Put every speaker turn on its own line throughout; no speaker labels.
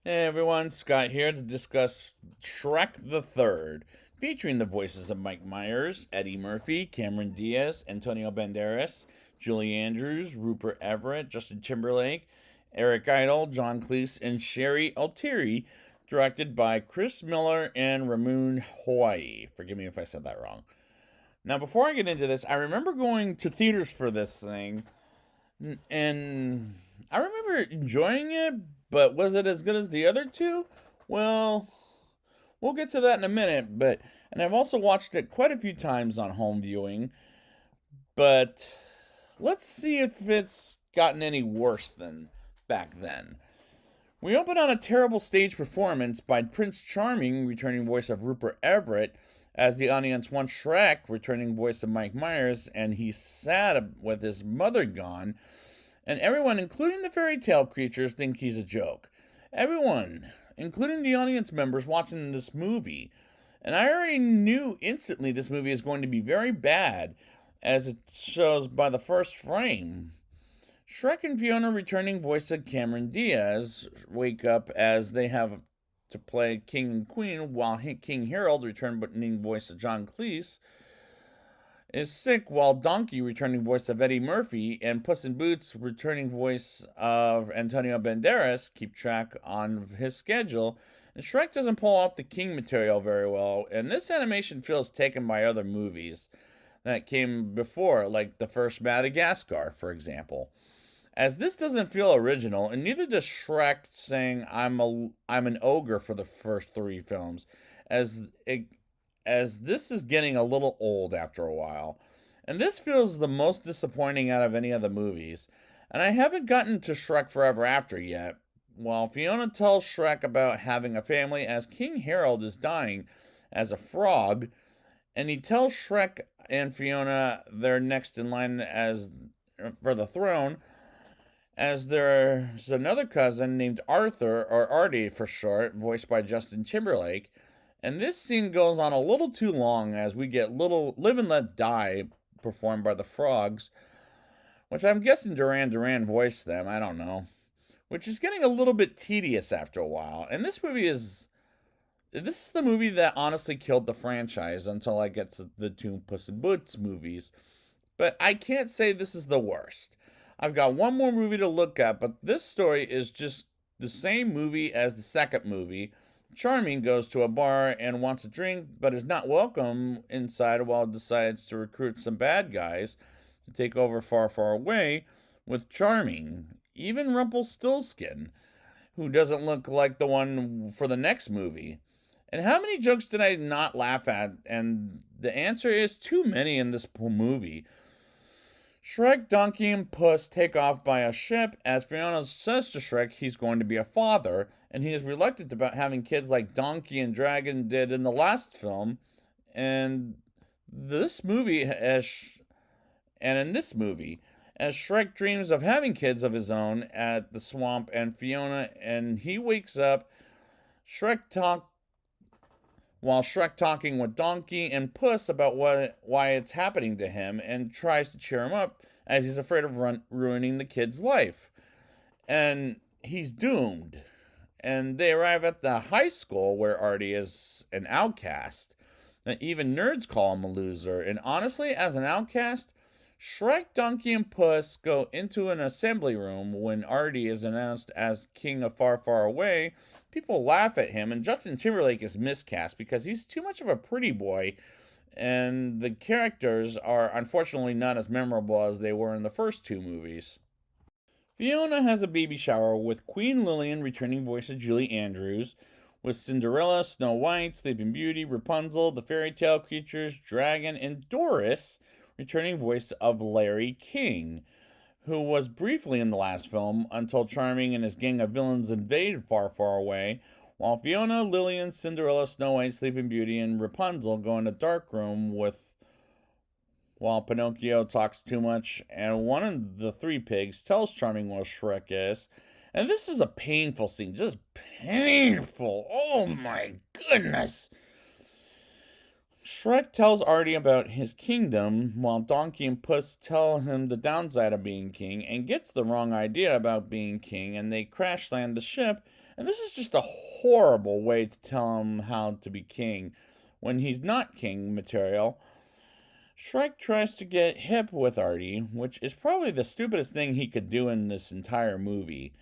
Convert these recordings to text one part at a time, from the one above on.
Hey everyone, Scott here to discuss Shrek the Third, featuring the voices of Mike Myers, Eddie Murphy, Cameron Diaz, Antonio Banderas, Julie Andrews, Rupert Everett, Justin Timberlake, Eric Idle, John Cleese, and Sherry Altieri, directed by Chris Miller and Ramoon Hawaii. Forgive me if I said that wrong. Now, before I get into this, I remember going to theaters for this thing and I remember enjoying it, but was it as good as the other two? Well, we'll get to that in a minute, but and I've also watched it quite a few times on home viewing, but let's see if it's gotten any worse than back then. We open on a terrible stage performance by Prince Charming, returning voice of Rupert Everett, as the audience wants Shrek, returning voice of Mike Myers, and he's sad with his mother gone, and everyone, including the fairy tale creatures, think he's a joke. Everyone, including the audience members watching this movie. And I already knew instantly this movie is going to be very bad, as it shows by the first frame. Shrek and Fiona, returning voice of Cameron Diaz, wake up as they have to play King and Queen, while King Harold, returning voice of John Cleese, is sick, while Donkey, returning voice of Eddie Murphy, and Puss in Boots, returning voice of Antonio Banderas, keep track on his schedule. And Shrek doesn't pull off the King material very well, and this animation feels taken by other movies that came before, like the first Madagascar, for example. As this doesn't feel original, and neither does Shrek saying I'm an ogre for the first three films, as it as this is getting a little old after a while. And this feels the most disappointing out of any of the movies. And I haven't gotten to Shrek Forever After yet. While Fiona tells Shrek about having a family as King Harold is dying as a frog, and he tells Shrek and Fiona they're next in line as for the throne, as there's another cousin named Arthur, or Artie for short, voiced by Justin Timberlake, and this scene goes on a little too long as we get little Live and Let Die performed by the Frogs, which I'm guessing Duran Duran voiced them, I don't know. Which is getting a little bit tedious after a while. And this is the movie that honestly killed the franchise until I get to the two Puss in Boots movies. But I can't say this is the worst. I've got one more movie to look at, but this story is just the same movie as the second movie. Charming goes to a bar and wants a drink, but is not welcome inside while decides to recruit some bad guys to take over Far, Far Away with Charming. Even Rumpelstiltskin, who doesn't look like the one for the next movie. And how many jokes did I not laugh at? And the answer is too many in this movie. Shrek, Donkey, and Puss take off by a ship as Fiona says to Shrek he's going to be a father, and he is reluctant about having kids like Donkey and Dragon did in the last film. And this movie, in this movie, as Shrek dreams of having kids of his own at the swamp, and Fiona and he wakes up, Shrek talk while Shrek talking with Donkey and Puss about why it's happening to him and tries to cheer him up as he's afraid of ruining the kid's life. And he's doomed. And they arrive at the high school where Artie is an outcast. And even nerds call him a loser. And honestly, as an outcast, Shrek, Donkey, and Puss go into an assembly room when Artie is announced as King of Far, Far Away. People laugh at him, and Justin Timberlake is miscast because he's too much of a pretty boy, and the characters are unfortunately not as memorable as they were in the first two movies. Fiona has a baby shower with Queen Lillian returning voice of Julie Andrews, with Cinderella, Snow White, Sleeping Beauty, Rapunzel, the fairy tale creatures, Dragon, and Doris returning voice of Larry King, who was briefly in the last film until Charming and his gang of villains invade Far, Far Away, while Fiona, Lillian, Cinderella, Snow White, Sleeping Beauty, and Rapunzel go in a dark room with while Pinocchio talks too much, and one of the three pigs tells Charming what Shrek is. And this is a painful scene, just painful. Oh my goodness. Shrek tells Artie about his kingdom, while Donkey and Puss tell him the downside of being king, and gets the wrong idea about being king, and they crash land the ship And this is just a horrible way to tell him how to be king when he's not king material. Shrek tries to get hip with Artie, which is probably the stupidest thing he could do in this entire movie.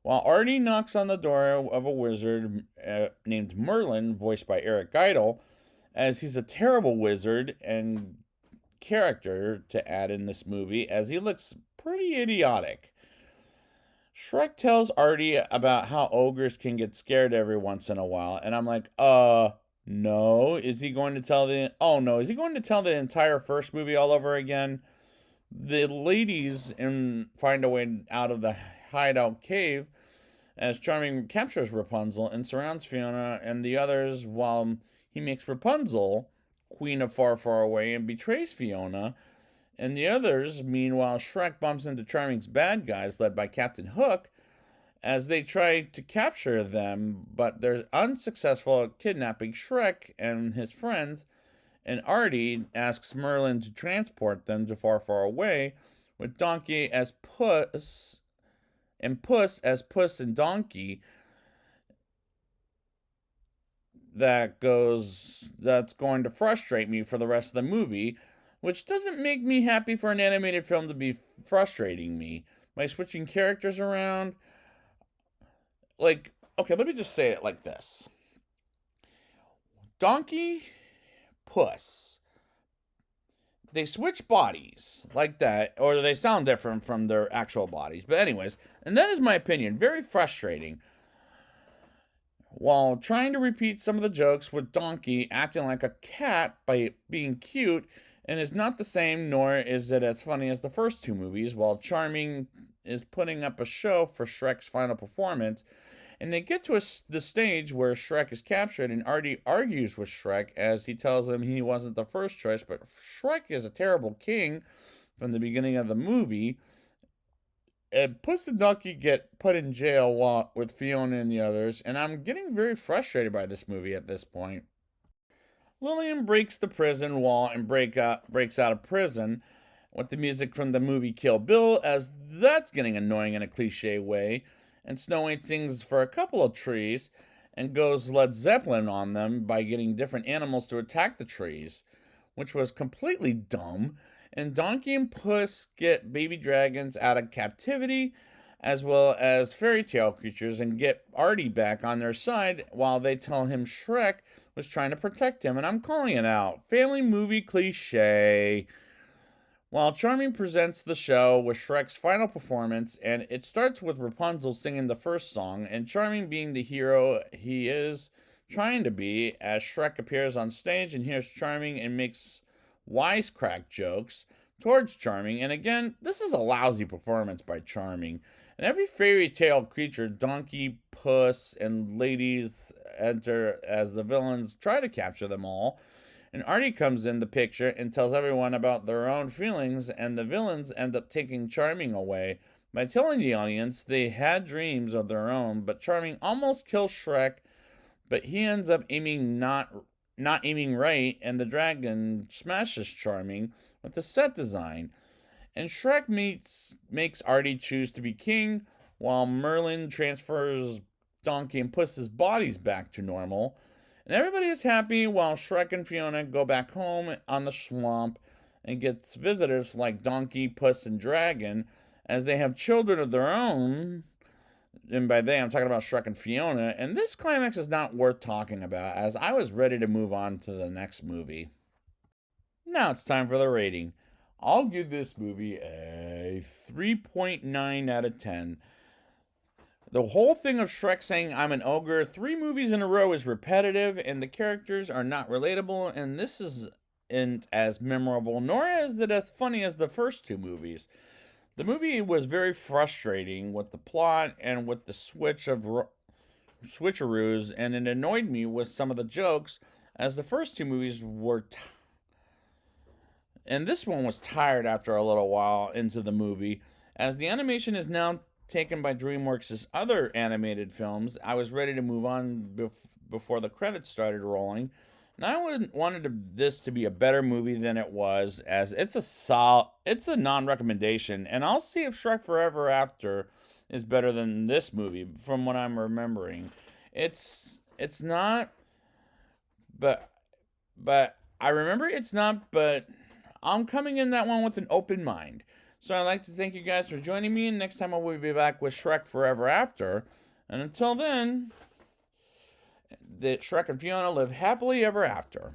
While Artie knocks on the door of a wizard named Merlin, voiced by Eric Idle, as he's a terrible wizard and character to add in this movie, as he looks pretty idiotic. Shrek tells Artie about how ogres can get scared every once in a while, and I'm like, no. Is he going to tell is he going to tell the entire first movie all over again? The ladies find a way out of the hideout cave as Charming captures Rapunzel and surrounds Fiona and the others while he makes Rapunzel Queen of Far, Far Away and betrays Fiona. And the others, meanwhile, Shrek bumps into Charming's bad guys led by Captain Hook as they try to capture them, but they're unsuccessful at kidnapping Shrek and his friends. And Artie asks Merlin to transport them to Far, Far Away, with Donkey as Puss and Puss as Puss and Donkey. That's going to frustrate me for the rest of the movie, which doesn't make me happy for an animated film to be frustrating me by switching characters around. Like, okay, let me just say it like this. Donkey, Puss, they switch bodies like that, or they sound different from their actual bodies. But anyways, and that is my opinion, very frustrating. While trying to repeat some of the jokes with Donkey acting like a cat by being cute, and is not the same, nor is it as funny as the first two movies, while Charming is putting up a show for Shrek's final performance. And they get to the stage where Shrek is captured, and Artie argues with Shrek as he tells him he wasn't the first choice, but Shrek is a terrible king from the beginning of the movie. And Puss and Donkey get put in jail with Fiona and the others, and I'm getting very frustrated by this movie at this point. Lillian breaks the prison wall and breaks out of prison with the music from the movie Kill Bill, as that's getting annoying in a cliche way. And Snow White sings for a couple of trees and goes Led Zeppelin on them by getting different animals to attack the trees, which was completely dumb. And Donkey and Puss get baby dragons out of captivity, as well as fairy tale creatures, and get Artie back on their side while they tell him Shrek was trying to protect him. And I'm calling it out. Family movie cliche. While Charming presents the show with Shrek's final performance, and it starts with Rapunzel singing the first song, and Charming being the hero he is trying to be, as Shrek appears on stage and hears Charming and makes wisecrack jokes towards Charming. And again, this is a lousy performance by Charming. And every fairy tale creature, Donkey, Puss, and ladies enter as the villains try to capture them all. And Artie comes in the picture and tells everyone about their own feelings, and the villains end up taking Charming away by telling the audience they had dreams of their own, but Charming almost kills Shrek, but he ends up not aiming right, and the dragon smashes Charming with the set design. And Shrek makes Artie choose to be king, while Merlin transfers Donkey and Puss's bodies back to normal. And everybody is happy while Shrek and Fiona go back home on the swamp and gets visitors like Donkey, Puss, and Dragon, as they have children of their own. And by they, I'm talking about Shrek and Fiona. And this climax is not worth talking about, as I was ready to move on to the next movie. Now it's time for the rating. I'll give this movie a 3.9 out of 10. The whole thing of Shrek saying I'm an ogre 3 movies in a row is repetitive, and the characters are not relatable, and this isn't as memorable, nor is it as funny as the first 2 movies. The movie was very frustrating with the plot and with the switcheroos, and it annoyed me with some of the jokes, as the first 2 movies were and this one was tired after a little while into the movie, as the animation is now taken by DreamWorks' other animated films. I was ready to move on before the credits started rolling, And I would wanted this to be a better movie than it was, as it's a non-recommendation, and I'll see if Shrek Forever After is better than this movie from what I'm remembering. It's not, but I remember it's not, but I'm coming in that one with an open mind. So I'd like to thank you guys for joining me, and next time I will be back with Shrek Forever After. And until then, that Shrek and Fiona live happily ever after.